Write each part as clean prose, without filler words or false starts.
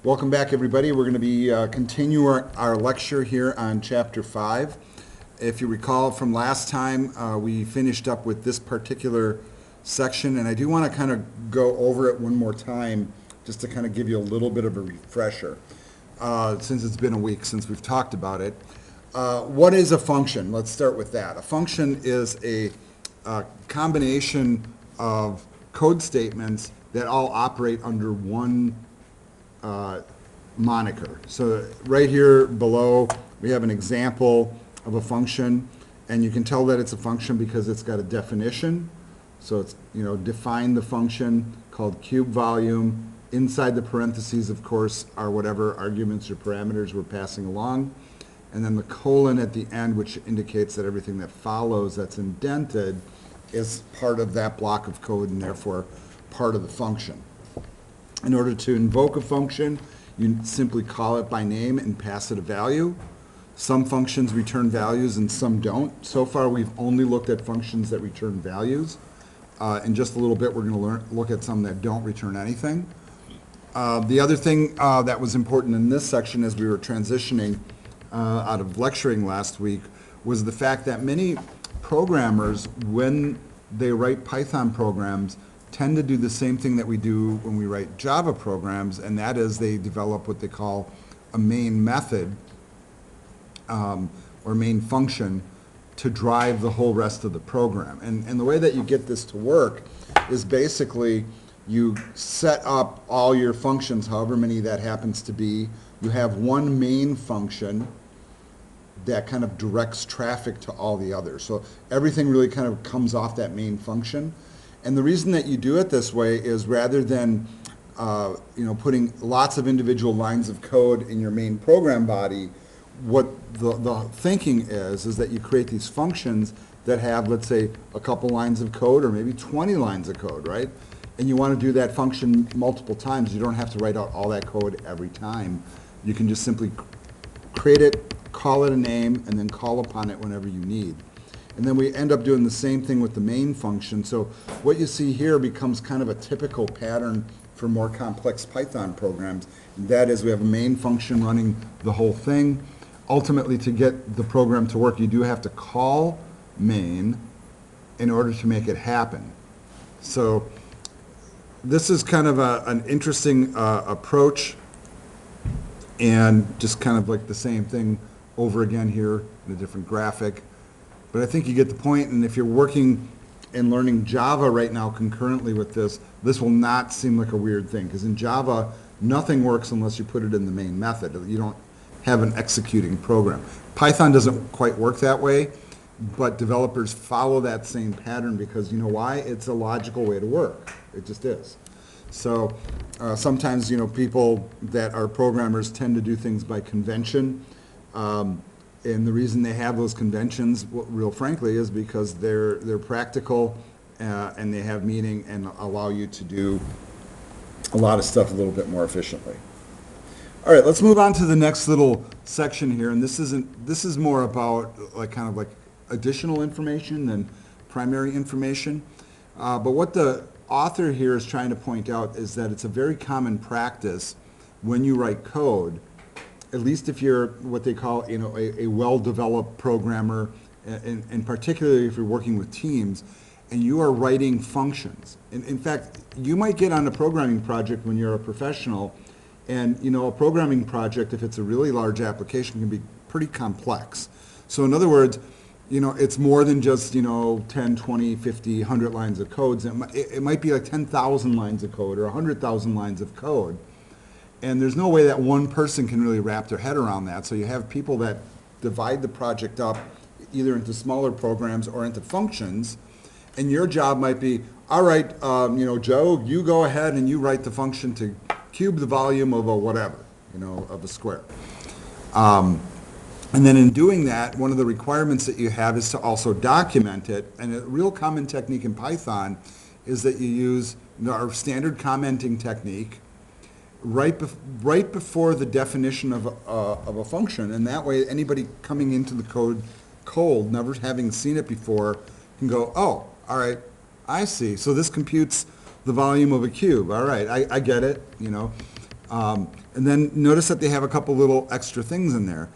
Welcome back, everybody. We're going to be continue our lecture here on Chapter 5. If you recall from last time, we finished up with this particular section, and I do want to kind of go over it one more time just to kind of give you a little bit of a refresher, since it's been a week since we've talked about it. What is a function? Let's start with that. A function is a combination of code statements that all operate under one moniker. So right here below we have an example of a function, and you can tell that it's a function because it's got a definition. So it's, define the function called cube volume. Inside the parentheses, of course, are whatever arguments or parameters we're passing along. And then the colon at the end, which indicates that everything that follows that's indented is part of that block of code and therefore part of the function. In order to invoke a function, you simply call it by name and pass it a value. Some functions return values and some don't. So far, we've only looked at functions that return values. In just a little bit, we're going to look at some that don't return anything. The other thing that was important in this section as we were transitioning out of lecturing last week was the fact that many programmers, when they write Python programs, tend to do the same thing that we do when we write Java programs, and that is they develop what they call a main method or main function to drive the whole rest of the program. And the way that you get this to work is basically you set up all your functions, however many that happens to be. You have one main function that kind of directs traffic to all the others. So everything really kind of comes off that main function. And the reason that you do it this way is rather than putting lots of individual lines of code in your main program body, what the thinking is that you create these functions that have, let's say, a couple lines of code or maybe 20 lines of code, right? And you want to do that function multiple times. You don't have to write out all that code every time. You can just simply create it, call it a name, and then call upon it whenever you need. And then we end up doing the same thing with the main function. So what you see here becomes kind of a typical pattern for more complex Python programs. And that is we have a main function running the whole thing. Ultimately, to get the program to work, you do have to call main in order to make it happen. So this is kind of an interesting approach, and just kind of like the same thing over again here in a different graphic. But I think you get the point, and if you're working and learning Java right now concurrently with this, this will not seem like a weird thing, because in Java, nothing works unless you put it in the main method. You don't have an executing program. Python doesn't quite work that way, but developers follow that same pattern because, you know why? It's a logical way to work. It just is. So sometimes, people that are programmers tend to do things by convention. And the reason they have those conventions, real frankly, is because they're practical and they have meaning and allow you to do a lot of stuff a little bit more efficiently. All right, let's move on to the next little section here, and this is more about kind of like additional information than primary information. But what the author here is trying to point out is that it's a very common practice when you write code, at least if you're what they call a well-developed programmer, and particularly if you're working with teams, and you are writing functions. In fact, you might get on a programming project when you're a professional, and a programming project, if it's a really large application, can be pretty complex. So in other words, it's more than just 10, 20, 50, 100 lines of code. It might be like 10,000 lines of code or 100,000 lines of code. And there's no way that one person can really wrap their head around that. So you have people that divide the project up either into smaller programs or into functions. And your job might be, all right, Joe, you go ahead and you write the function to cube the volume of a whatever, of a square. And then in doing that, one of the requirements that you have is to also document it. And a real common technique in Python is that you use our standard commenting technique right before the definition of a function, and that way anybody coming into the code cold, never having seen it before, can go, oh, all right, I see. So this computes the volume of a cube. All right, I get it, And then notice that they have a couple little extra things in there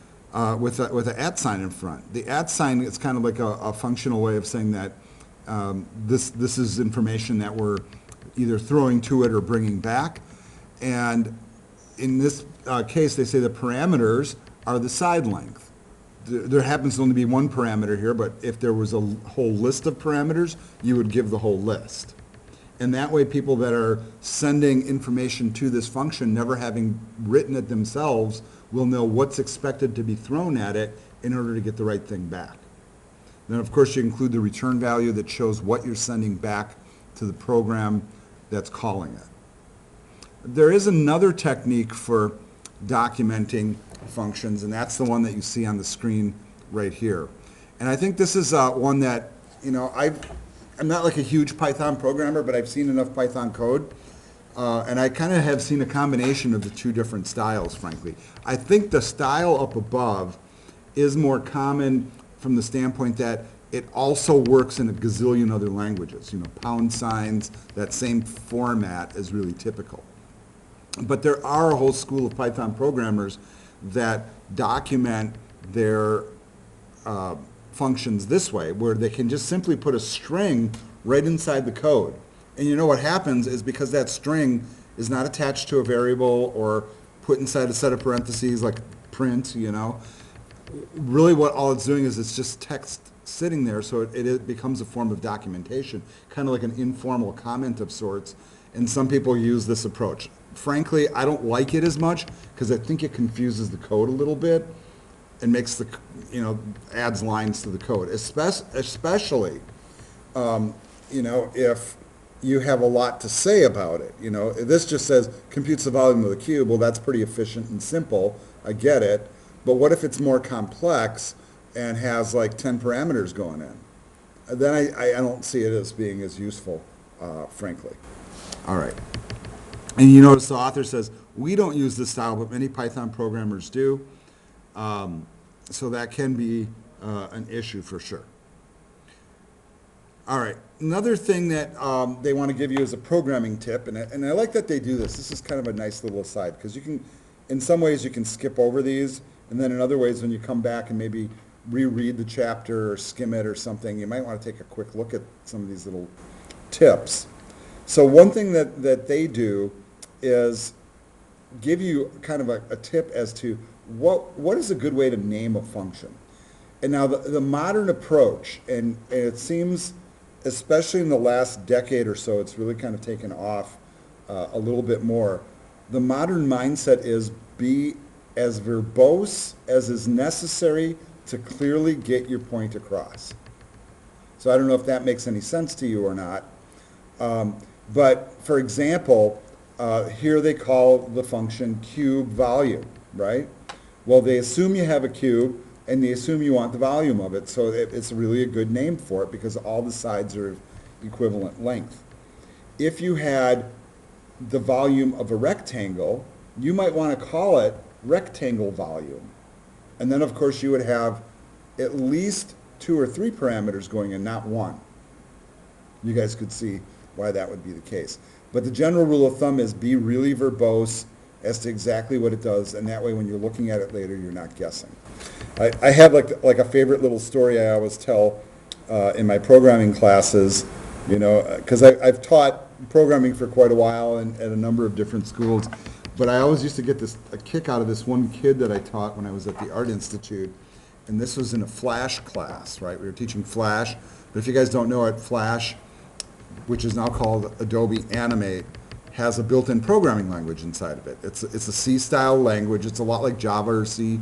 with an at sign in front. The at sign is kind of like a functional way of saying that this is information that we're either throwing to it or bringing back. And in this case, they say the parameters are the side length. There happens to only be one parameter here, but if there was a whole list of parameters, you would give the whole list. And that way, people that are sending information to this function, never having written it themselves, will know what's expected to be thrown at it in order to get the right thing back. Then, of course, you include the return value that shows what you're sending back to the program that's calling it. There is another technique for documenting functions, and that's the one that you see on the screen right here. And I think this is one that, I'm not like a huge Python programmer, but I've seen enough Python code, and I kind of have seen a combination of the two different styles, frankly. I think the style up above is more common from the standpoint that it also works in a gazillion other languages. Pound signs, that same format is really typical. But there are a whole school of Python programmers that document their functions this way, where they can just simply put a string right inside the code. And what happens is, because that string is not attached to a variable or put inside a set of parentheses like print, really what all it's doing is it's just text sitting there, so it becomes a form of documentation, kind of like an informal comment of sorts. And some people use this approach. Frankly, I don't like it as much because I think it confuses the code a little bit and makes the, adds lines to the code, especially, if you have a lot to say about it. This just says computes the volume of the cube. Well, that's pretty efficient and simple. I get it. But what if it's more complex and has like 10 parameters going in? Then I don't see it as being as useful, frankly. All right. And you notice the author says, we don't use this style, but many Python programmers do. So that can be an issue for sure. All right. Another thing that they want to give you is a programming tip, and I like that they do this. This is kind of a nice little aside, because you can, in some ways, you can skip over these, and then in other ways, when you come back and maybe reread the chapter or skim it or something, you might want to take a quick look at some of these little tips. So one thing that they do is give you kind of a tip as to what is a good way to name a function. And now the modern approach, and it seems, especially in the last decade or so, it's really kind of taken off a little bit more. The modern mindset is be as verbose as is necessary to clearly get your point across. So I don't know if that makes any sense to you or not. But for example, here they call the function cube volume, right? Well, they assume you have a cube, and they assume you want the volume of it, so it's really a good name for it because all the sides are equivalent length. If you had the volume of a rectangle, you might want to call it rectangle volume. And then, of course, you would have at least 2 or 3 parameters going in, not one. You guys could see why that would be the case. But the general rule of thumb is be really verbose as to exactly what it does, and that way when you're looking at it later, you're not guessing. I have like a favorite little story I always tell in my programming classes, because I've taught programming for quite a while and at a number of different schools, but I always used to get a kick out of this one kid that I taught when I was at the Art Institute, and this was in a Flash class, right? We were teaching Flash, but if you guys don't know it, Flash, which is now called Adobe Animate, has a built-in programming language inside of it. It's a C-style language. It's a lot like Java or C++.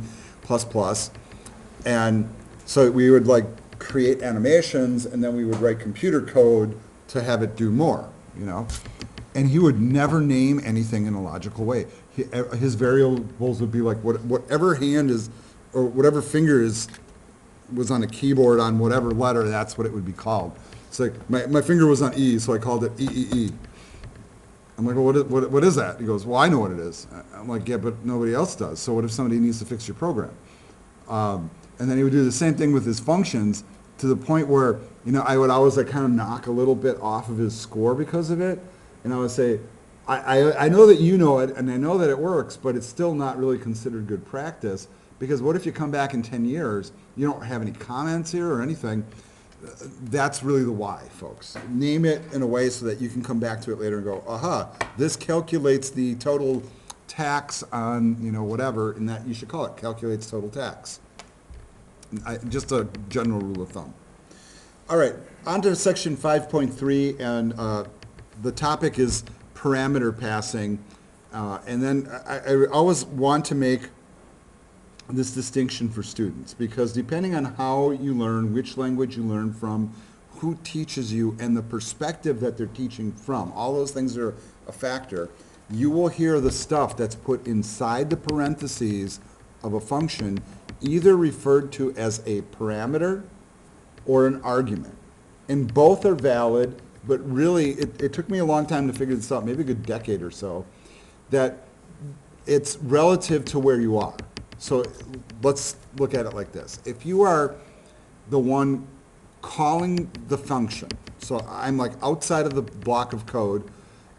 And so we would create animations, and then we would write computer code to have it do more, And he would never name anything in a logical way. His variables would be like whatever hand is, or whatever finger was on a keyboard on whatever letter, that's what it would be called. It's like, my finger was on E, so I called it E. I'm like, well, what is that? He goes, well, I know what it is. I'm like, yeah, but nobody else does. So what if somebody needs to fix your program? And then he would do the same thing with his functions to the point where, I would always kind of knock a little bit off of his score because of it. And I would say, I know that you know it, and I know that it works, but it's still not really considered good practice, because what if you come back in 10 years, you don't have any comments here or anything? That's really the why, folks. Name it in a way so that you can come back to it later and go, aha, this calculates the total tax on, you know, whatever, and that you should call it, calculates total tax. Just a general rule of thumb. All right, on to section 5.3, and the topic is parameter passing. And then I always want to make this distinction for students, because depending on how you learn, which language you learn from, who teaches you, and the perspective that they're teaching from, all those things are a factor. You will hear the stuff that's put inside the parentheses of a function either referred to as a parameter or an argument. And both are valid, but really it took me a long time to figure this out, maybe a good decade or so, that it's relative to where you are. So let's look at it like this. If you are the one calling the function, so I'm like outside of the block of code,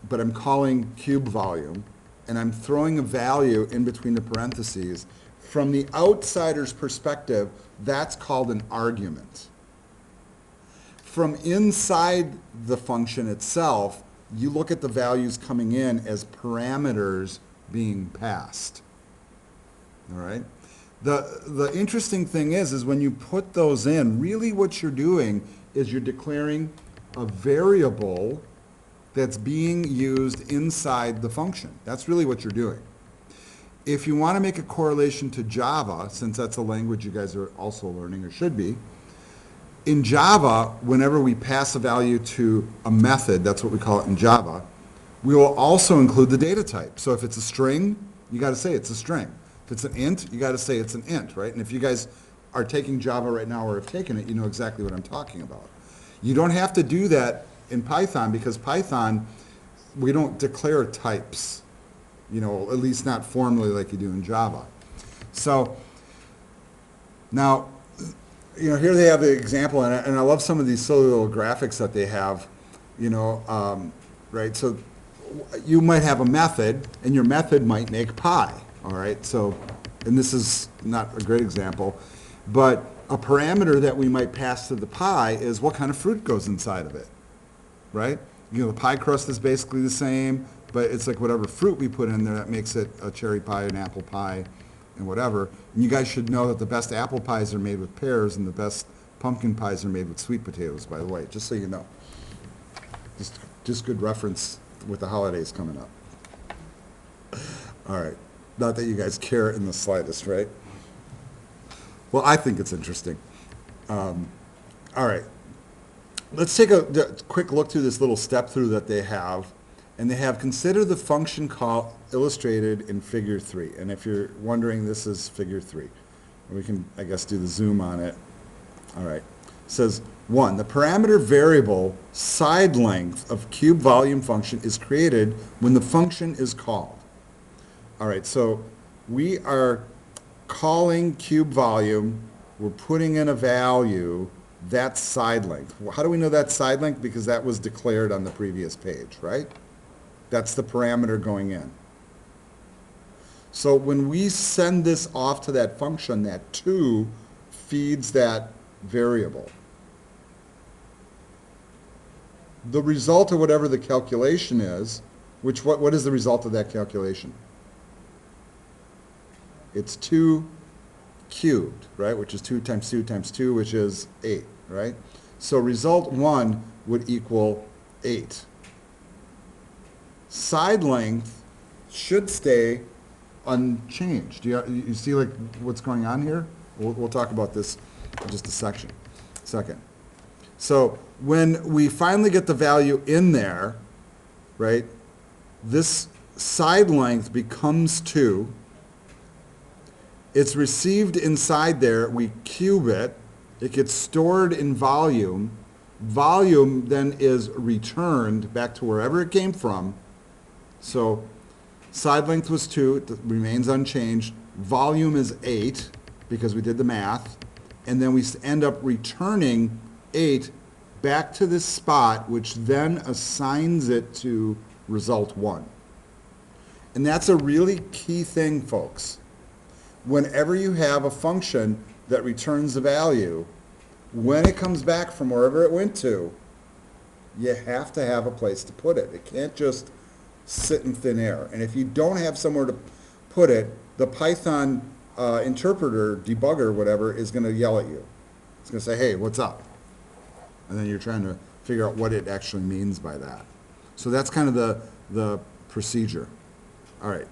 but I'm calling cube volume, and I'm throwing a value in between the parentheses, from the outsider's perspective, that's called an argument. From inside the function itself, you look at the values coming in as parameters being passed. All right? The interesting thing is when you put those in, really what you're doing is you're declaring a variable that's being used inside the function. That's really what you're doing. If you want to make a correlation to Java, since that's a language you guys are also learning or should be, in Java, whenever we pass a value to a method, that's what we call it in Java, we will also include the data type. So if it's a string, you got to say it's a string. If it's an int, you got to say it's an int, right? And if you guys are taking Java right now or have taken it, you know exactly what I'm talking about. You don't have to do that in Python, because Python, we don't declare types, you know, at least not formally like you do in Java. So now, you know, here they have the example, and I love some of these silly little graphics that they have, you know, right? So you might have a method, and your method might make pie, all right? So, and this is not a great example, but a parameter that we might pass to the pie is what kind of fruit goes inside of it, right? You know, the pie crust is basically the same, but it's like whatever fruit we put in there that makes it a cherry pie, an apple pie, and whatever. And you guys should know that the best apple pies are made with pears, and the best pumpkin pies are made with sweet potatoes, by the way, just so you know. Just good reference with the holidays coming up. All right. Not that you guys care in the slightest, right? Well, I think it's interesting. All right. Let's take a quick look through this little step through that they have. And they have, consider the function call illustrated in figure 3. And if you're wondering, this is figure 3. We can, I guess, do the zoom on it. All right. It says, 1, the parameter variable side length of cube volume function is created when the function is called. All right, so we are calling cube volume. We're putting in a value. That's side length. How do we know that's side length? Because that was declared on the previous page, right? That's the parameter going in. So when we send this off to that function, that 2 feeds that variable. The result of whatever the calculation is, what is the result of that calculation? It's 2 cubed, right? Which is 2 times 2 times 2, which is 8, right? So result 1 would equal 8. Side length should stay unchanged. Do you see like what's going on here? We'll talk about this in just a second. So when we finally get the value in there, right, this side length becomes 2. It's received inside there. We cube it. It gets stored in volume. Volume then is returned back to wherever it came from. So side length was 2. It remains unchanged. Volume is 8 because we did the math. And then we end up returning 8 back to this spot, which then assigns it to result 1. And that's a really key thing, folks. Whenever you have a function that returns a value, when it comes back from wherever it went to, you have to have a place to put it. It can't just sit in thin air. And if you don't have somewhere to put it, the Python interpreter, debugger, whatever, is going to yell at you. It's going to say, hey, what's up? And then you're trying to figure out what it actually means by that. So that's kind of the procedure. All right,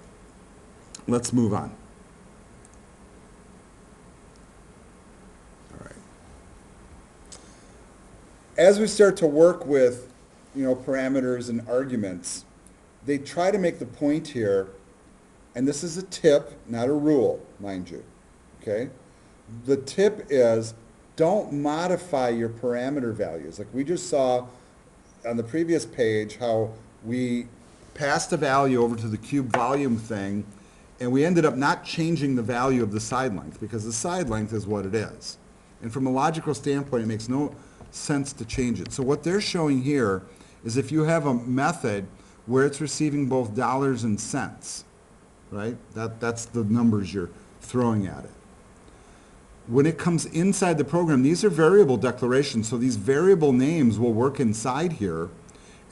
let's move on. All right. As we start to work with, parameters and arguments, they try to make the point here, and this is a tip, not a rule, mind you, okay? The tip is don't modify your parameter values. Like we just saw on the previous page how we passed a value over to the cube volume thing, and we ended up not changing the value of the side length because the side length is what it is. And from a logical standpoint, it makes no sense to change it. So what they're showing here is if you have a method where it's receiving both dollars and cents, right? That's the numbers you're throwing at it. When it comes inside the program, these are variable declarations, so these variable names will work inside here.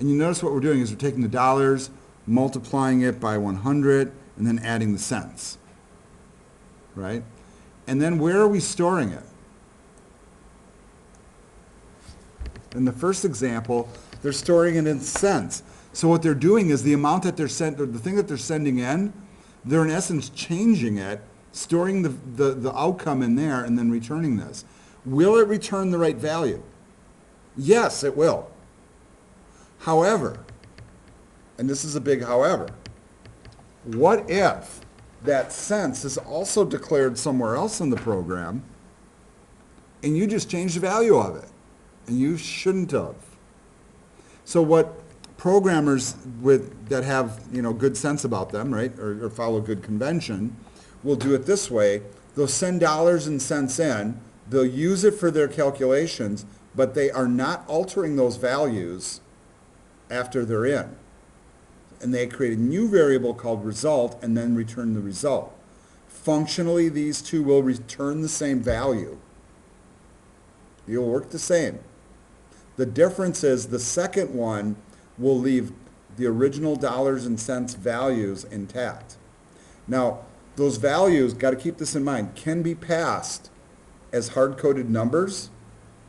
And you notice what we're doing is we're taking the dollars, multiplying it by 100, and then adding the cents, right? And then where are we storing it? In the first example, they're storing it in cents. So what they're doing is the amount that the thing that they're sending in, they're in essence changing it, storing the outcome in there, and then returning this. Will it return the right value? Yes, it will. However, and this is a big however, what if that cents is also declared somewhere else in the program and you just changed the value of it and you shouldn't have? So what programmers that have good sense about them, right, or follow good convention, will do it this way. They'll send dollars and cents in, they'll use it for their calculations, but they are not altering those values after they're in. And they create a new variable called result and then return the result. Functionally, these two will return the same value. You'll work the same. The difference is the second one will leave the original dollars and cents values intact. Now, those values, got to keep this in mind, can be passed as hard-coded numbers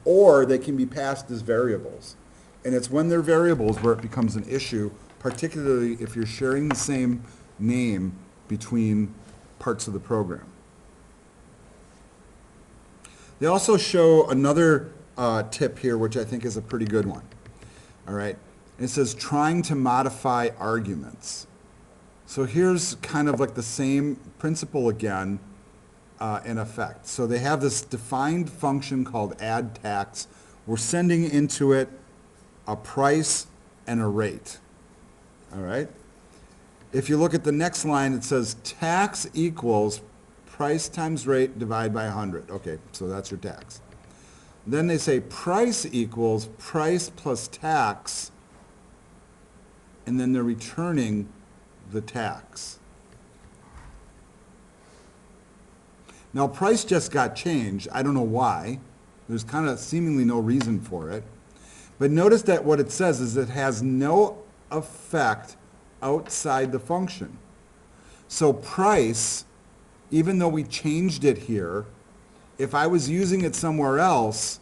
or they can be passed as variables. And it's when they're variables where it becomes an issue, particularly if you're sharing the same name between parts of the program. They also show another tip here, which I think is a pretty good one. All right. It says trying to modify arguments. So here's kind of like the same principle again in effect. So they have this defined function called add tax. We're sending into it a price and a rate. All right? If you look at the next line, it says tax equals price times rate divided by 100. Okay, so that's your tax. Then they say price equals price plus tax, and then they're returning the tax. Now price just got changed. I don't know why. There's kind of seemingly no reason for it. But notice that what it says is it has no effect outside the function. So price, even though we changed it here, if I was using it somewhere else,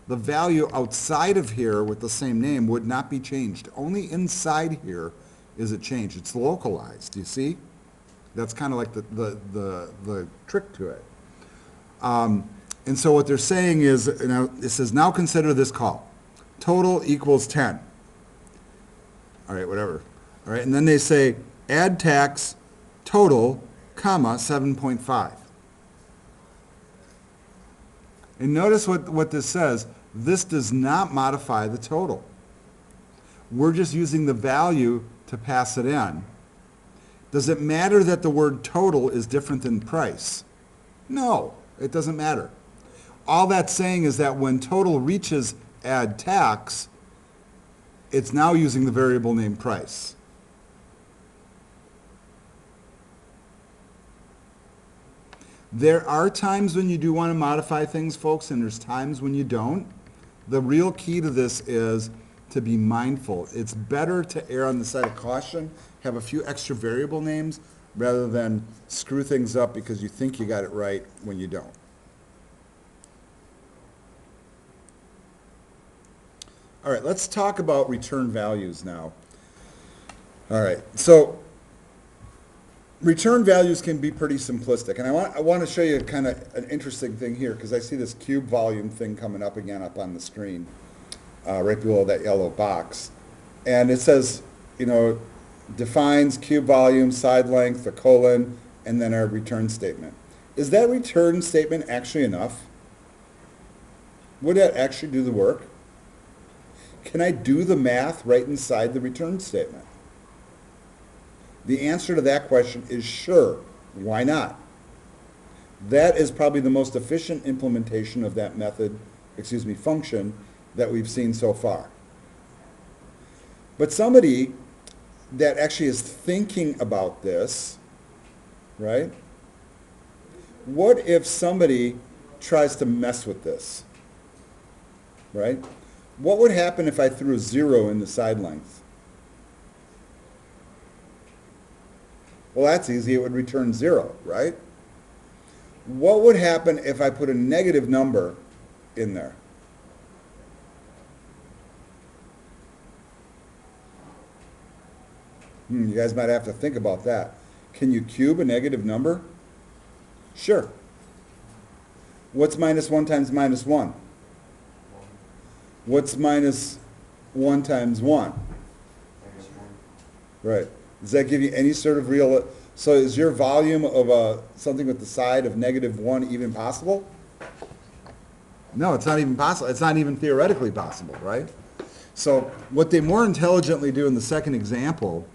the value outside of here with the same name would not be changed. Only inside here is it changed. It's localized, do you see? That's kind of like the trick to it. And so what they're saying is, it says, now consider this call. Total equals 10. All right, whatever. All right, and then they say, add tax total, comma, 7.5. And notice what this says. This does not modify the total. We're just using the value to pass it in. Does it matter that the word total is different than price? No, it doesn't matter. All that's saying is that when total reaches add tax, it's now using the variable name price. There are times when you do want to modify things, folks, and there's times when you don't. The real key to this is to be mindful. It's better to err on the side of caution, have a few extra variable names, rather than screw things up because you think you got it right when you don't. All right, let's talk about return values now. All right, so return values can be pretty simplistic, and I want to show you kind of an interesting thing here because I see this cube volume thing coming up again up on the screen, right below that yellow box, and it says, you know, defines cube volume, side length, a colon, and then our return statement. Is that return statement actually enough? Would that actually do the work? Can I do the math right inside the return statement? The answer to that question is sure. Why not? That is probably the most efficient implementation of that method, function, that we've seen so far. But somebody that actually is thinking about this, right? What if somebody tries to mess with this, right? What would happen if I threw a 0 in the side length? Well, that's easy. It would return 0, right? What would happen if I put a negative number in there? You guys might have to think about that. Can you cube a negative number? Sure. What's minus 1 times minus 1? What's minus 1 times 1? Right. Does that give you any sort of real... So is your volume of something with the side of negative 1 even possible? No, it's not even possible. It's not even theoretically possible, right? So what they more intelligently do in the second example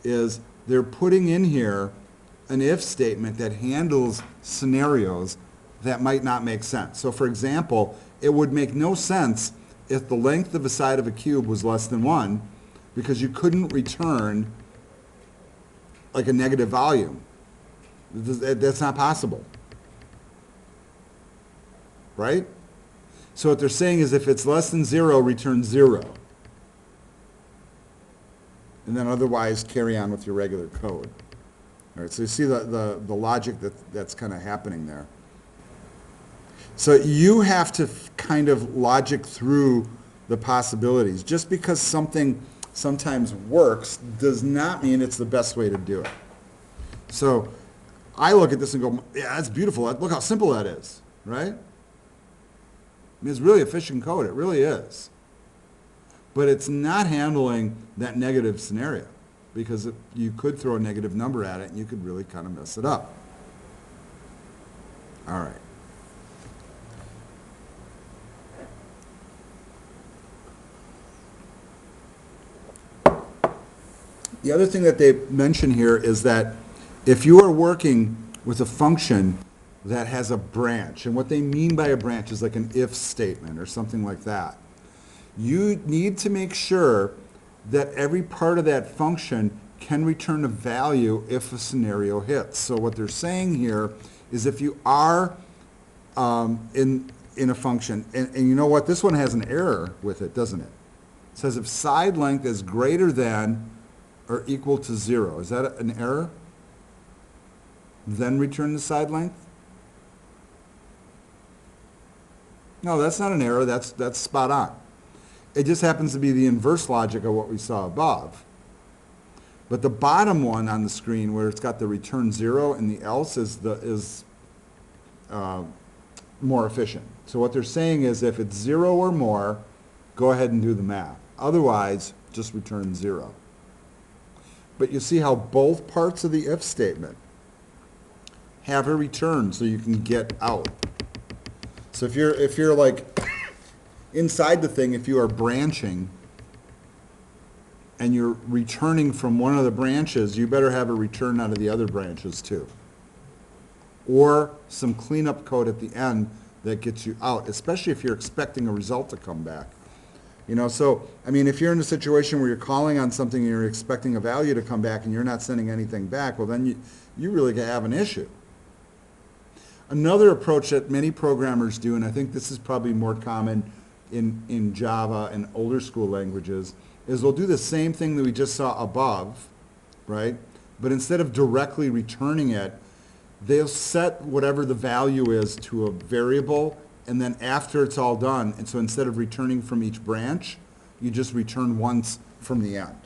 is they're putting in here an if statement that handles scenarios that might not make sense. So for example, it would make no sense if the length of a side of a cube was less than 1 because you couldn't return like a negative volume. That's not possible. Right? So what they're saying is if it's less than 0, return 0. And then otherwise carry on with your regular code. All right, so you see the logic that's kind of happening there. So you have to kind of logic through the possibilities. Just because something sometimes works does not mean it's the best way to do it. So I look at this and go, yeah, that's beautiful. Look how simple that is, right? I mean, it's really efficient code. It really is. But it's not handling that negative scenario because you could throw a negative number at it and you could really kind of mess it up. All right. The other thing that they mention here is that if you are working with a function that has a branch, and what they mean by a branch is like an if statement or something like that, you need to make sure that every part of that function can return a value if a scenario hits. So what they're saying here is if you are in a function, and you know what, this one has an error with it, doesn't it? It says if side length is greater than or equal to 0. Is that an error? Then return the side length? No, that's not an error. That's spot on. It just happens to be the inverse logic of what we saw above. But the bottom one on the screen where it's got the return 0 and the else is more efficient. So what they're saying is if it's 0 or more, go ahead and do the math. Otherwise, just return 0. But you see how both parts of the if statement have a return so you can get out. So if you're like inside the thing, if you are branching and you're returning from one of the branches, you better have a return out of the other branches too. Or some cleanup code at the end that gets you out, especially if you're expecting a result to come back. You know, so, I mean, if you're in a situation where you're calling on something and you're expecting a value to come back and you're not sending anything back, well, then you really have an issue, Another approach that many programmers do, and I think this is probably more common in Java and older school languages, is they'll do the same thing that we just saw above, right? But instead of directly returning it, they'll set whatever the value is to a variable, and then after it's all done, and so instead of returning from each branch, you just return once from the end.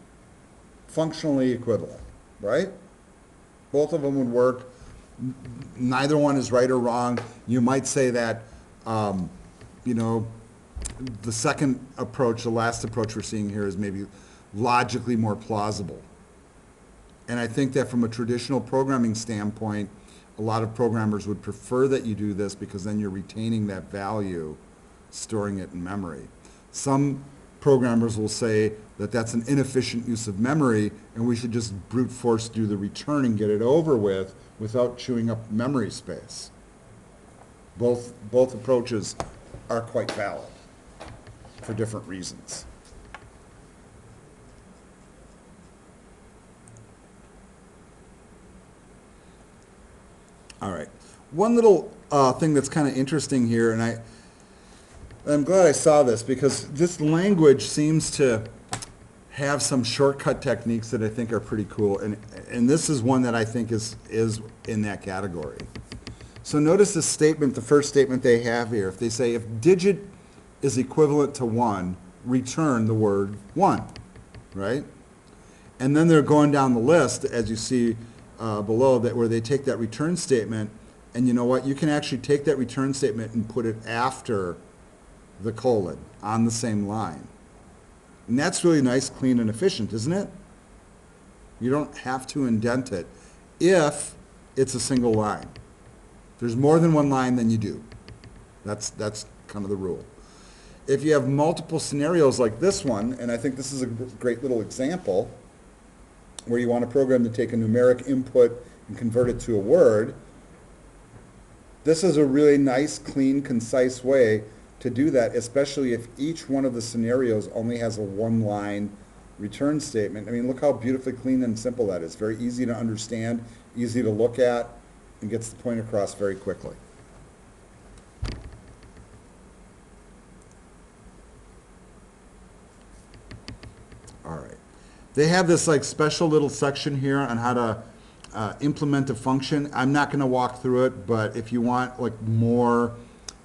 Functionally equivalent, right? Both of them would work. Neither one is right or wrong. You might say that, you know, the second approach, the last approach we're seeing here is maybe logically more plausible. And I think that from a traditional programming standpoint, a lot of programmers would prefer that you do this because then you're retaining that value, storing it in memory. Some programmers will say that that's an inefficient use of memory and we should just brute force do the return and get it over with without chewing up memory space. Both approaches are quite valid for different reasons. All right. One little thing that's kind of interesting here, and I'm glad I saw this because this language seems to have some shortcut techniques that I think are pretty cool, and this is one that I think is in that category. So notice this statement, the first statement they have here. If they say, if digit is equivalent to 1, return the word 1, right? And then they're going down the list, as you see below, that where they take that return statement, and you know what? You can actually take that return statement and put it after the colon on the same line. And that's really nice, clean, and efficient, isn't it? You don't have to indent it if it's a single line. If there's more than one line, then you do. That's kind of the rule. If you have multiple scenarios like this one, and I think this is a great little example, where you want a program to take a numeric input and convert it to a word, this is a really nice, clean, concise way to do that, especially if each one of the scenarios only has a one-line return statement. I mean, look how beautifully clean and simple that is. Very easy to understand, easy to look at, and gets the point across very quickly. All right. They have this like special little section here on how to implement a function. I'm not going to walk through it, but if you want like more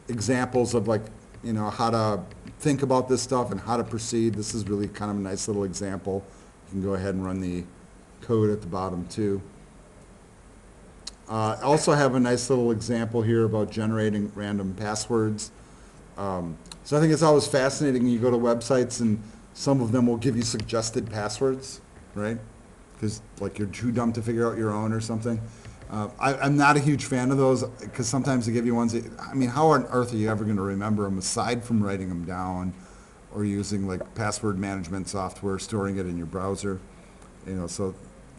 examples of like, you know, how to think about this stuff and how to proceed, this is really kind of a nice little example. You can go ahead and run the code at the bottom too. I also have a nice little example here about generating random passwords. So I think it's always fascinating when you go to websites and some of them will give you suggested passwords, right? Because like you're too dumb to figure out your own or something. I'm not a huge fan of those because sometimes they give you ones that, I mean, how on earth are you ever going to remember them aside from writing them down or using like password management software, storing it in your browser? You know, so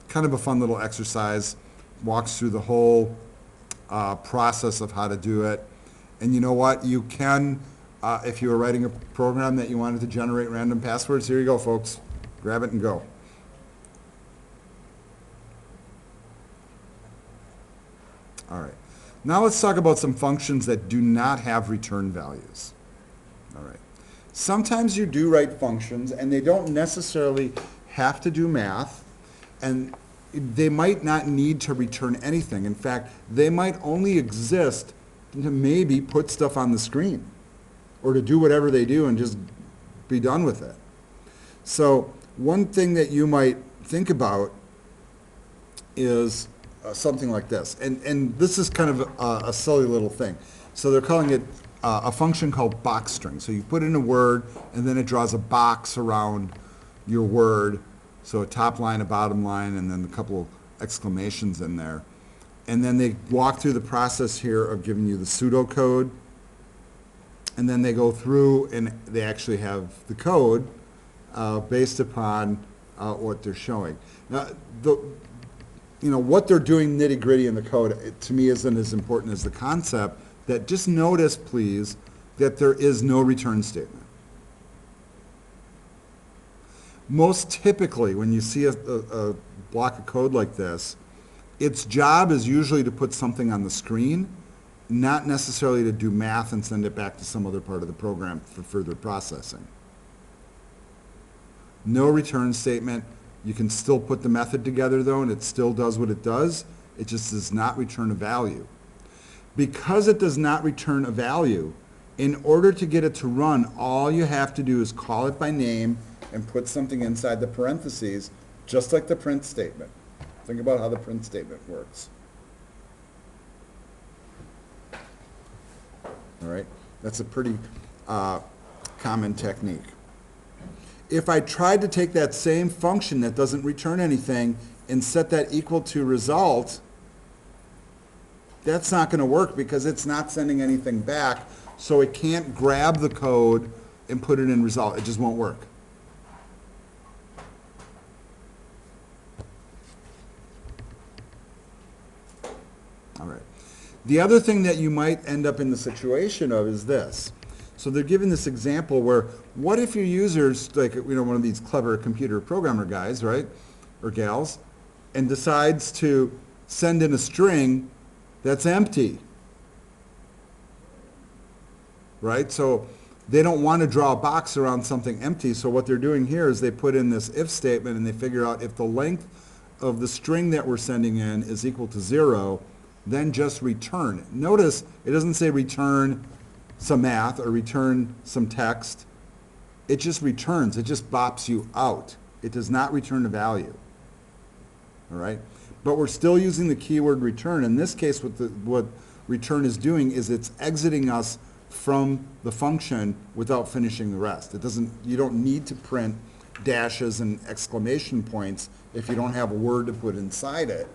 kind of a fun little exercise. Walks through the whole process of how to do it. And you know what? You can, if you were writing a program that you wanted to generate random passwords, here you go, folks. Grab it and go. All right. Now let's talk about some functions that do not have return values. All right. Sometimes you do write functions, and they don't necessarily have to do math, and they might not need to return anything. In fact, they might only exist to maybe put stuff on the screen or to do whatever they do and just be done with it. So one thing that you might think about is something like this. And this is kind of a silly little thing. So they're calling it a function called box string. So you put in a word, and then it draws a box around your word. So a top line, a bottom line, and then a couple exclamations in there. And then they walk through the process here of giving you the pseudocode. And then they go through and they actually have the code based upon what they're showing. Now, what they're doing nitty-gritty in the code, to me, isn't as important as the concept that just notice, please, that there is no return statement. Most typically, when you see a block of code like this, its job is usually to put something on the screen, not necessarily to do math and send it back to some other part of the program for further processing. No return statement. You can still put the method together though, and it still does what it does. It just does not return a value. Because it does not return a value, in order to get it to run, all you have to do is call it by name and put something inside the parentheses, just like the print statement. Think about how the print statement works. All right, that's a pretty common technique. If I tried to take that same function that doesn't return anything and set that equal to result, that's not going to work because it's not sending anything back, so it can't grab the code and put it in result. It just won't work. All right. The other thing that you might end up in the situation of is this. So they're giving this example where, what if your user's like, one of these clever computer programmer guys, right, or gals, and decides to send in a string that's empty, right? So they don't want to draw a box around something empty, so what they're doing here is they put in this if statement and they figure out if the length of the string that we're sending in is equal to 0, then just return. Notice it doesn't say return some math or return some text. It just returns. It just bops you out. It does not return a value. All right? But we're still using the keyword return. In this case, what return is doing is it's exiting us from the function without finishing the rest. It doesn't, you don't need to print dashes and exclamation points if you don't have a word to put inside it.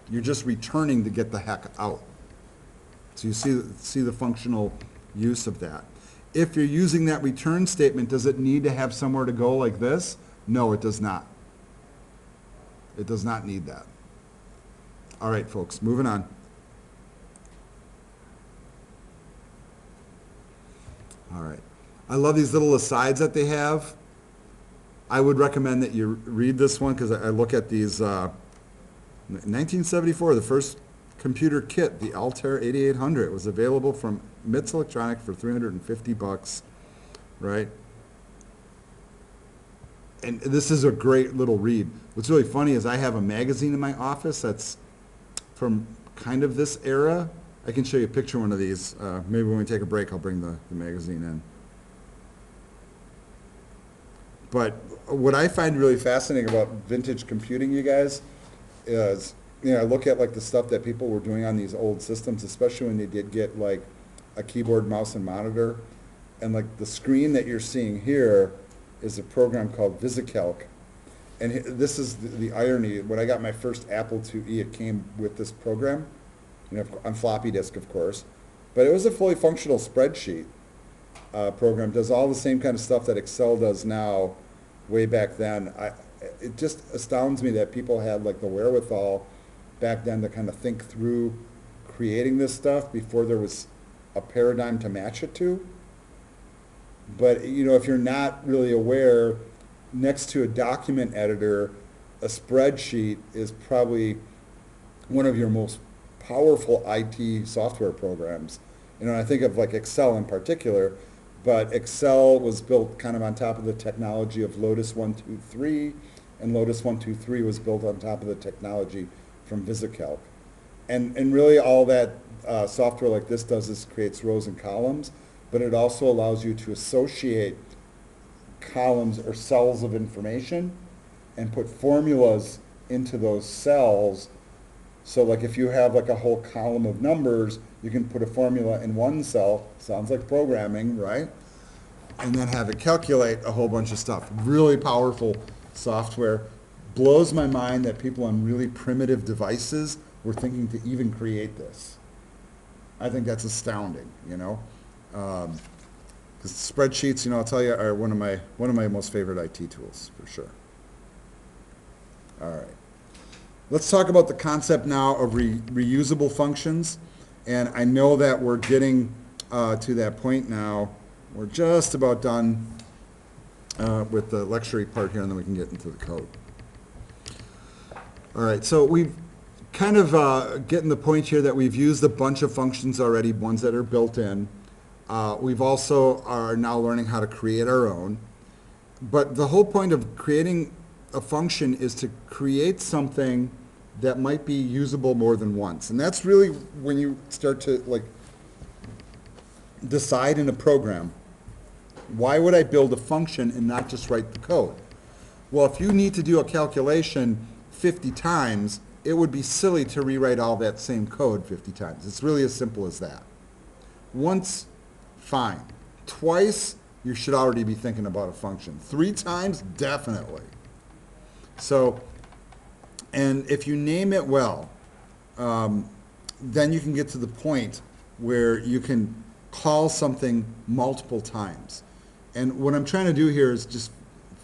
You're just returning to get the heck out. So you see the functional use of that. If you're using that return statement, does it need to have somewhere to go like this? No, it does not. It does not need that. All right, folks, moving on. All right. I love these little asides that they have. I would recommend that you read this one because I look at these. 1974, the first computer kit, the Altair 8800, was available from MITS Electronic for $350, right? And this is a great little read. What's really funny is I have a magazine in my office that's from kind of this era. I can show you a picture of one of these. Maybe when we take a break, I'll bring the magazine in. But what I find really fascinating about vintage computing, you guys, is, I look at like the stuff that people were doing on these old systems, especially when they did get like a keyboard, mouse, and monitor. And like the screen that you're seeing here is a program called VisiCalc. And this is the irony. When I got my first Apple IIe, it came with this program, on floppy disk, of course. But it was a fully functional spreadsheet program. Does all the same kind of stuff that Excel does now, way back then. It just astounds me that people had like the wherewithal back then to kind of think through creating this stuff before there was a paradigm to match it to. But if you're not really aware, next to a document editor, a spreadsheet is probably one of your most powerful IT software programs. I think of like Excel in particular, but Excel was built kind of on top of the technology of Lotus 1-2-3, and Lotus 1-2-3 was built on top of the technology from VisiCalc. And really all that software like this does is creates rows and columns, but it also allows you to associate columns or cells of information and put formulas into those cells. So like if you have like a whole column of numbers, you can put a formula in one cell, sounds like programming, right? And then have it calculate a whole bunch of stuff. Really powerful software. Blows my mind that people on really primitive devices were thinking to even create this. I think that's astounding, because spreadsheets, I'll tell you, are one of my most favorite IT tools for sure. All right. Let's talk about the concept now of reusable functions. And I know that we're getting to that point now. We're just about done with the lecture part here, and then we can get into the code. All right, so we've kind of getting the point here that we've used a bunch of functions already, ones that are built in. We've also are now learning how to create our own. But the whole point of creating a function is to create something that might be usable more than once. And that's really when you start to like decide in a program, why would I build a function and not just write the code? Well, if you need to do a calculation 50 times, it would be silly to rewrite all that same code 50 times. It's really as simple as that. Once, fine. Twice, you should already be thinking about a function. 3 times, definitely. So, and if you name it well, then you can get to the point where you can call something multiple times. And what I'm trying to do here is just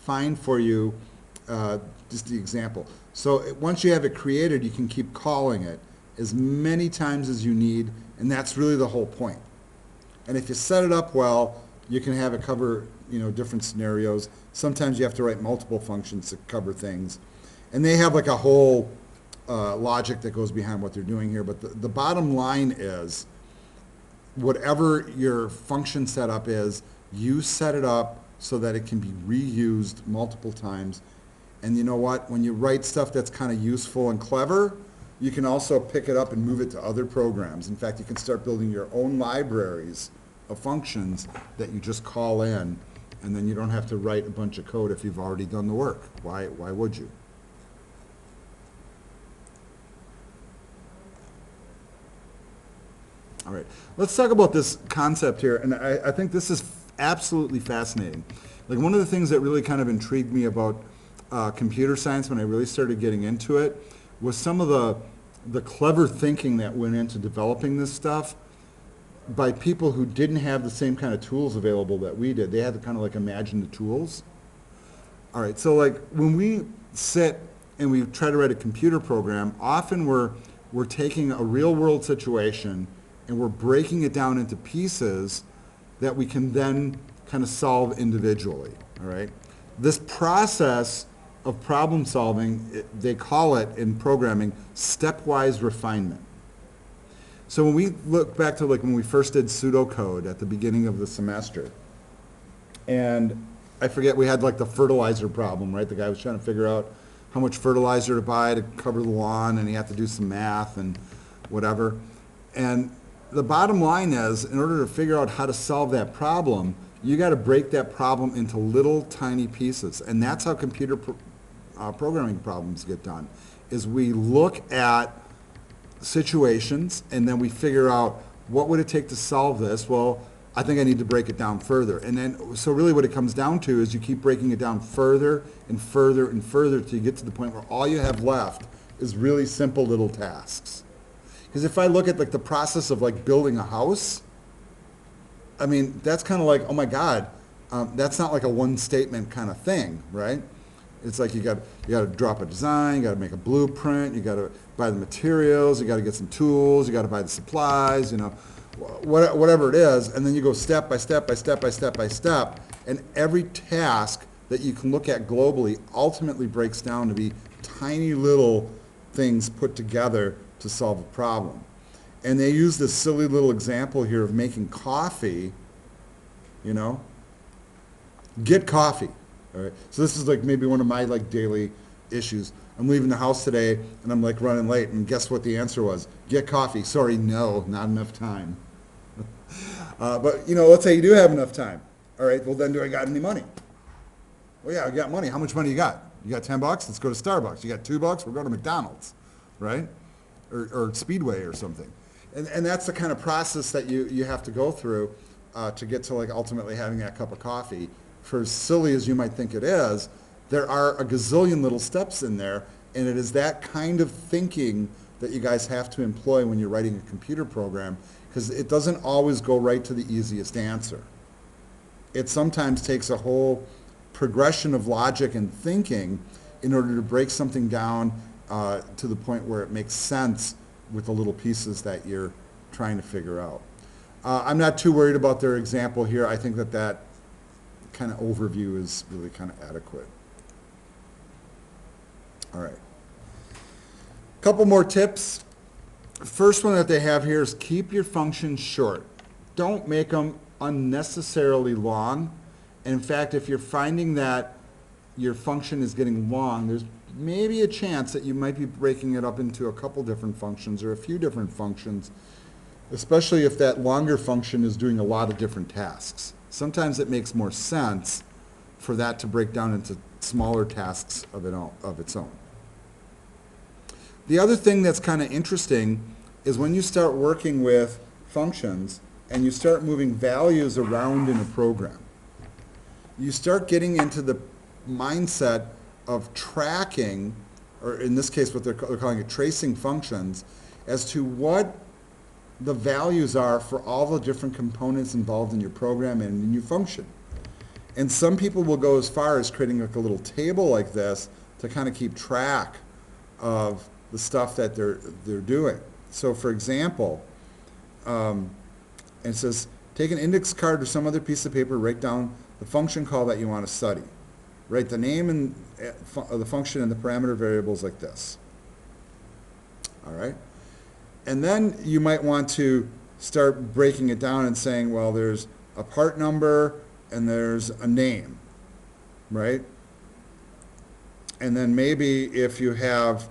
find for you just the example. So once you have it created, you can keep calling it as many times as you need, and that's really the whole point. And if you set it up well, you can have it cover, you know, different scenarios. Sometimes you have to write multiple functions to cover things. And they have like a whole logic that goes behind what they're doing here. But the bottom line is, whatever your function setup is, you set it up so that it can be reused multiple times. And you know what? When you write stuff that's kind of useful and clever, you can also pick it up and move it to other programs. In fact, you can start building your own libraries of functions that you just call in, and then you don't have to write a bunch of code if you've already done the work. Why would you? All right, let's talk about this concept here, and I think this is absolutely fascinating. Like, one of the things that really kind of intrigued me about computer science when I really started getting into it was some of the clever thinking that went into developing this stuff by people who didn't have the same kind of tools available that we did. They had to kind of like imagine the tools. All right, so like when we sit and we try to write a computer program, often we're taking a real world situation and we're breaking it down into pieces that we can then kind of solve individually, all right? This process of problem solving, they call it in programming stepwise refinement. So when we look back to like when we first did pseudocode at the beginning of the semester, and I forget, we had like the fertilizer problem, right? The guy was trying to figure out how much fertilizer to buy to cover the lawn, and he had to do some math and whatever. And the bottom line is, in order to figure out how to solve that problem, you got to break that problem into little tiny pieces. And that's how computer programming problems get done, is we look at situations and then we figure out, what would it take to solve this? Well, I think I need to break it down further. And then, so really what it comes down to is you keep breaking it down further and further and further till you get to the point where all you have left is really simple little tasks. Because if I look at like the process of like building a house, I mean, that's kind of like, oh my God, that's not like a one statement kind of thing, right? It's like you got to drop a design, you got to make a blueprint, you got to buy the materials, you got to get some tools, you got to buy the supplies, you know, whatever it is, and then you go step by step by step by step by step, and every task that you can look at globally ultimately breaks down to be tiny little things put together to solve a problem. And they use this silly little example here of making coffee, you know. Get coffee, all right? So this is like maybe one of my like daily issues. I'm leaving the house today and I'm like running late, and guess what the answer was? Get coffee. Sorry, no, not enough time. But you know, let's say you do have enough time. All right, well then, do I got any money? Well, yeah, I got money. How much money you got? You got $10? Let's go to Starbucks. You got $2? We'll go to McDonald's, right? Or Speedway or something. And that's the kind of process that you have to go through to get to like ultimately having that cup of coffee. For as silly as you might think it is, there are a gazillion little steps in there, and it is that kind of thinking that you guys have to employ when you're writing a computer program, because it doesn't always go right to the easiest answer. It sometimes takes a whole progression of logic and thinking in order to break something down to the point where it makes sense with the little pieces that you're trying to figure out. I'm not too worried about their example here. I think that kind of overview is really kind of adequate. All right. Couple more tips. First one that they have here is keep your functions short. Don't make them unnecessarily long. And in fact, if you're finding that your function is getting long, there's maybe a chance that you might be breaking it up into a couple different functions or a few different functions, especially if that longer function is doing a lot of different tasks. Sometimes it makes more sense for that to break down into smaller tasks of its own. The other thing that's kind of interesting is when you start working with functions and you start moving values around in a program, you start getting into the mindset of tracking, or in this case what they're calling it tracing functions, as to what the values are for all the different components involved in your program and in your function. And some people will go as far as creating like a little table like this to kind of keep track of the stuff that they're doing. So for example, it says, take an index card or some other piece of paper, write down the function call that you want to study. Write the name and of the function and the parameter variables like this. All right? And then you might want to start breaking it down and saying, well, there's a part number and there's a name, right? And then maybe if you have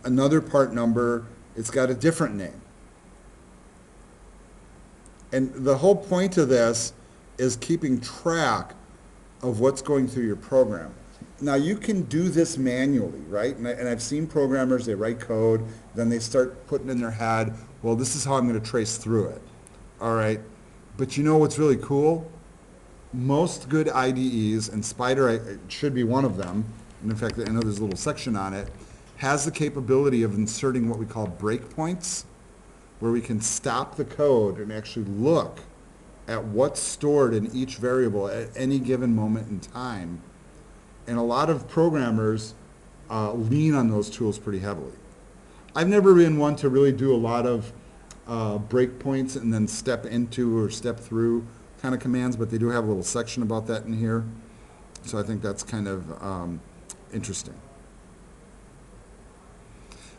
another part number, it's got a different name. And the whole point of this is keeping track of what's going through your program. Now you can do this manually, right? And I've seen programmers, they write code, then they start putting in their head, well, this is how I'm going to trace through it. All right, but you know what's really cool? Most good IDEs, and Spider should be one of them, and in fact I know there's a little section on it, has the capability of inserting what we call breakpoints, where we can stop the code and actually look at what's stored in each variable at any given moment in time. And a lot of programmers lean on those tools pretty heavily. I've never been one to really do a lot of breakpoints and then step into or step through kind of commands, but they do have a little section about that in here. So I think that's kind of interesting.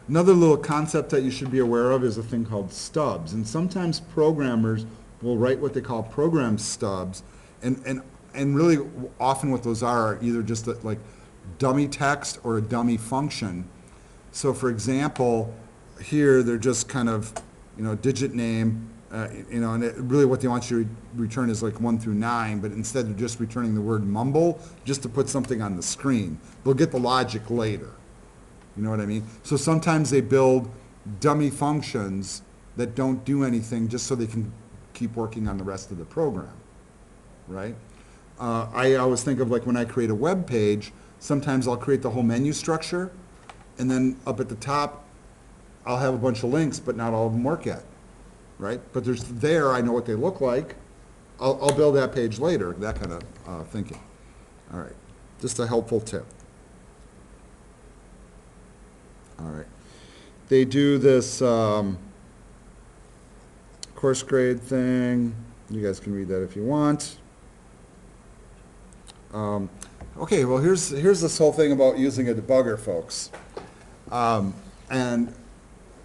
Another little concept that you should be aware of is a thing called stubs. And sometimes programmers will write what they call program stubs, and really often what those are either just like dummy text or a dummy function. So for example, here they're just kind of, digit name, and really what they want you to return is like 1 through 9, but instead of just returning the word mumble, just to put something on the screen. They'll get the logic later. You know what I mean? So sometimes they build dummy functions that don't do anything just so they can keep working on the rest of the program, right? I always think of like when I create a web page, sometimes I'll create the whole menu structure, and then up at the top, I'll have a bunch of links, but not all of them work yet, right? But I know what they look like. I'll build that page later, that kind of thinking. All right, just a helpful tip. All right. They do this course grade thing. You guys can read that if you want. Okay, well here's this whole thing about using a debugger, folks. And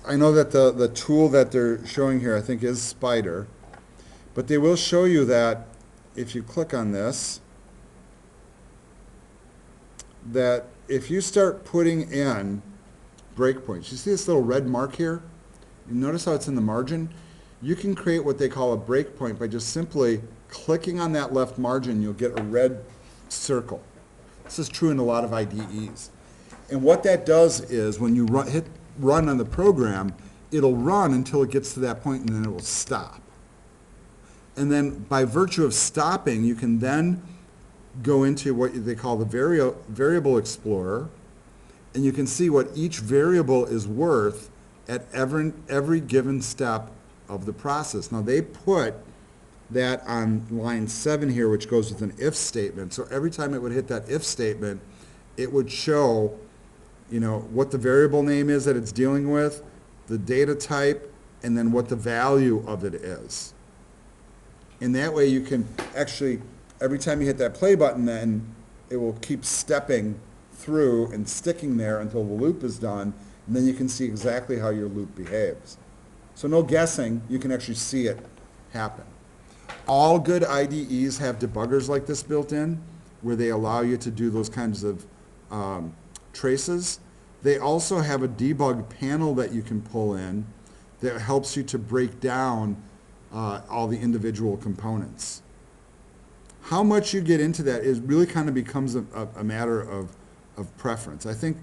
I know that the tool that they're showing here I think is Spider, but they will show you that if you click on this, that if you start putting in breakpoints, you see this little red mark here? You notice how it's in the margin? You can create what they call a breakpoint by just simply clicking on that left margin. You'll get a red circle. This is true in a lot of IDEs. And what that does is when you hit run on the program, it'll run until it gets to that point and then it will stop. And then by virtue of stopping, you can then go into what they call the variable explorer, and you can see what each variable is worth at every given step of the process. Now they put that on line 7 here, which goes with an if statement. So every time it would hit that if statement, it would show, what the variable name is that it's dealing with, the data type, and then what the value of it is. And that way you can actually, every time you hit that play button, then it will keep stepping through and sticking there until the loop is done, And then you can see exactly how your loop behaves. So no guessing, you can actually see it happen. All good IDEs have debuggers like this built in, where they allow you to do those kinds of traces. They also have a debug panel that you can pull in that helps you to break down all the individual components. How much you get into that is really kind of becomes a matter of preference. I think,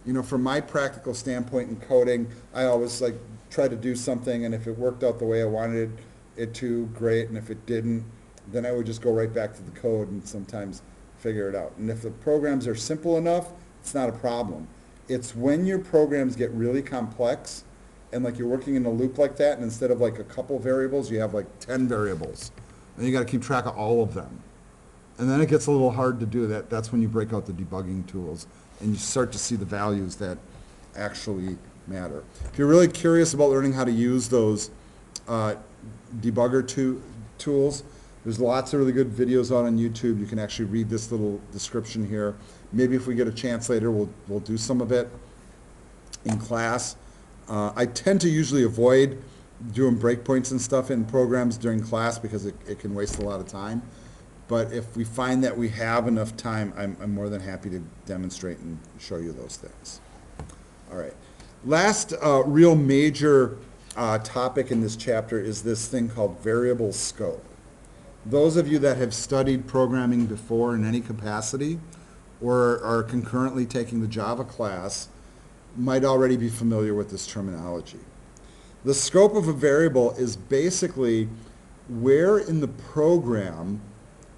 you know, from my practical standpoint in coding, I always like try to do something, and if it worked out the way I wanted it to, great, and if it didn't, then I would just go right back to the code and sometimes figure it out. And if the programs are simple enough, it's not a problem. It's when your programs get really complex and like you're working in a loop like that, and instead of like a couple variables, you have like 10 variables, and you got to keep track of all of them. And then it gets a little hard to do that. That's when you break out the debugging tools and you start to see the values that actually matter. If you're really curious about learning how to use those debugger tools, there's lots of really good videos out on YouTube. You can actually read this little description here. Maybe if we get a chance later, we'll do some of it in class. I tend to usually avoid doing breakpoints and stuff in programs during class because it can waste a lot of time. But if we find that we have enough time, I'm more than happy to demonstrate and show you those things. All right. Last real major topic in this chapter is this thing called variable scope. Those of you that have studied programming before in any capacity or are concurrently taking the Java class might already be familiar with this terminology. The scope of a variable is basically where in the program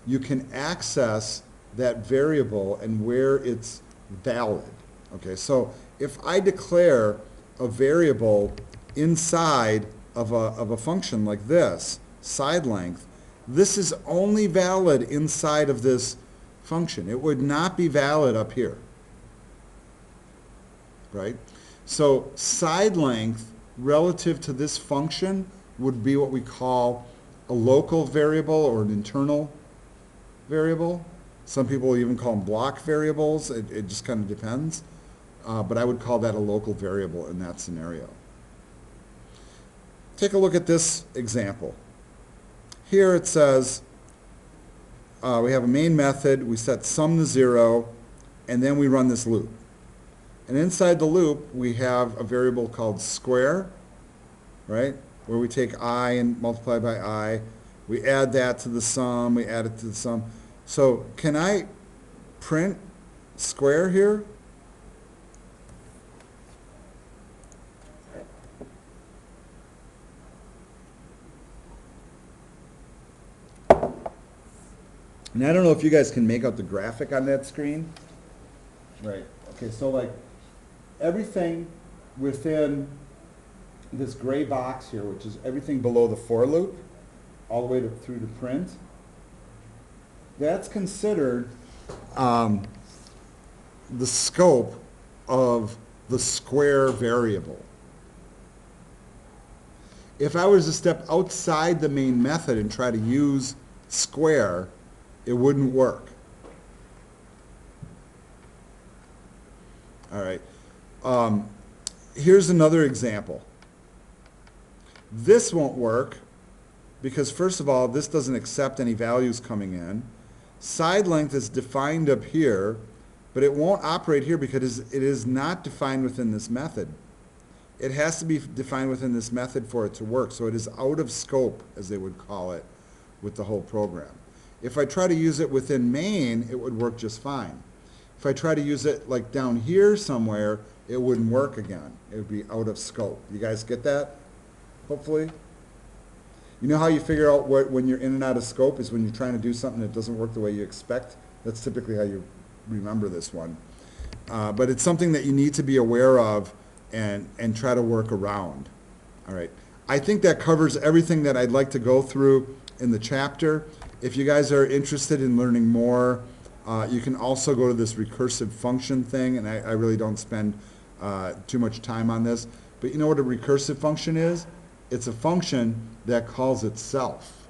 you can access that variable and where it's valid. Okay, so if I declare a variable inside of a function like this, side length, this is only valid inside of this function. It would not be valid up here, right? So side length relative to this function would be what we call a local variable or an internal variable. Some people even call them block variables. It just kind of depends. But I would call that a local variable in that scenario. Take a look at this example. Here it says we have a main method, we set sum to 0, and then we run this loop. And inside the loop we have a variable called square, right? Where we take I and multiply by I. We add that to the sum, we add it to the sum. So can I print square here? And I don't know if you guys can make out the graphic on that screen. Right. Okay, so like everything within this gray box here, which is everything below the for loop, all the way through to print, that's considered the scope of the square variable. If I was to step outside the main method and try to use square, it wouldn't work. All right. Here's another example. This won't work because, first of all, this doesn't accept any values coming in. Side length is defined up here, but it won't operate here because it is not defined within this method. It has to be defined within this method for it to work, so it is out of scope, as they would call it, with the whole program. If I try to use it within main, it would work just fine. If I try to use it like down here somewhere, it wouldn't work again. It would be out of scope. You guys get that? Hopefully? You know how you figure out when you're in and out of scope is when you're trying to do something that doesn't work the way you expect? That's typically how you remember this one. But it's something that you need to be aware of and try to work around. All right. I think that covers everything that I'd like to go through in the chapter. If you guys are interested in learning more, you can also go to this recursive function thing, and I really don't spend too much time on this. But you know what a recursive function is? It's a function that calls itself.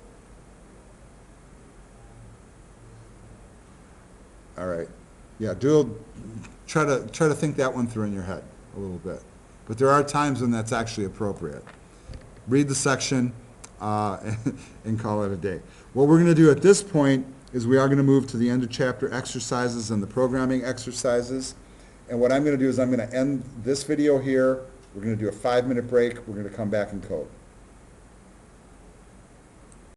All right. Yeah, try to think that one through in your head a little bit. but there are times when that's actually appropriate. Read the section and call it a day. What we're going to do at this point is we are going to move to the end of chapter exercises and the programming exercises. And what I'm going to do is I'm going to end this video here. We're going to do a 5-minute break. We're going to come back and code.